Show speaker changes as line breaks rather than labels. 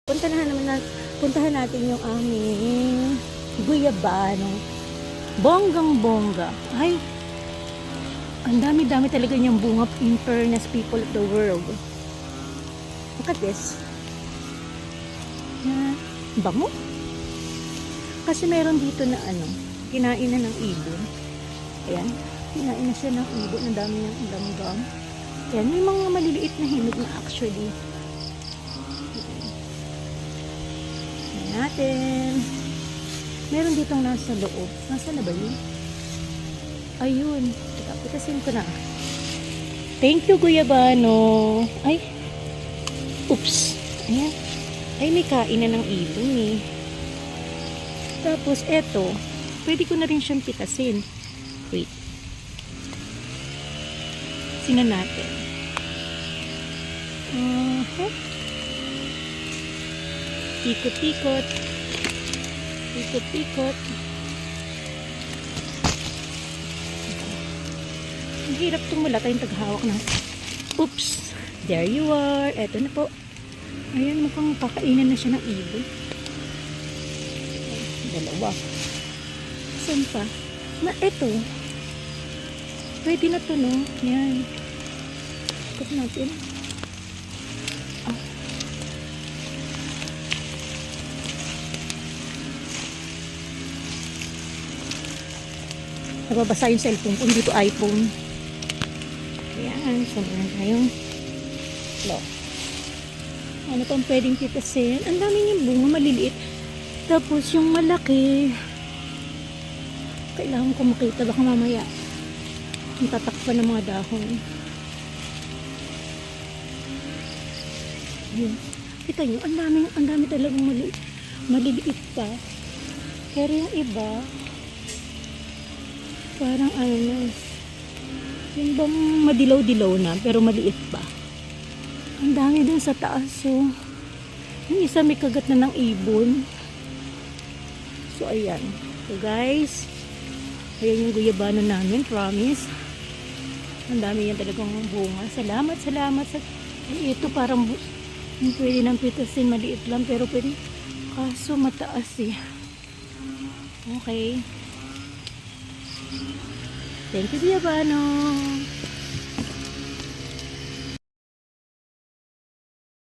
Puntahan natin yung aming guyabano. Bonggang-bongga. Ay, ang dami-dami talaga niyang bunga, in fairness, people of the world. Look at this. Bango. Kasi meron dito na kinain na ng ibon. Ayan, kinain na siya ng ibon. Ang dami niyang langgam. Ayan, may mga maliliit na hinog na actually. Ayan natin. Meron ditong nasa loob. Nasa na ba yun? Ayun. Teka, pitasin ko na. Thank you, guyabano. Ay. Oops. Ayan. Ay, may kain na ng ibon eh. Tapos, eto. Pwede ko na rin siyang pitasin. Wait. Sina natin. Ikot-ikot. Ikot-ikot. Ang hirap tumula tayong taghawak ng. Oops. There you are. Eto na po. Ayan, mukhang kakainin na siya ng ibon. Dalawa. Saan pa? Eto. Pwede na to, no? Yan. Ikot natin. Nababasa yung cellphone kung dito iPhone. Ayan, so meron tayong lock. Ano pang pwedeng pitasin? Ang dami niyang bunga, maliliit. Tapos yung malaki, kailangan ko makita, baka mamaya yung tatakpan ng mga dahon. Yun. Kita nyo, ang dami talagang maliliit pa. Pero yung iba, parang yung bang madilaw-dilaw na, pero maliit pa. Ang dami dun sa taas, so. Yung isa may kagat na ng ibon. So, ayan. So, guys, ayan yung guyabano namin, promise. Ang dami yan talagang bunga. Salamat sa ito parang pwede nang pitasin, maliit lang, pero pwede, kaso mataas eh. Okay. Thank you, guyabano.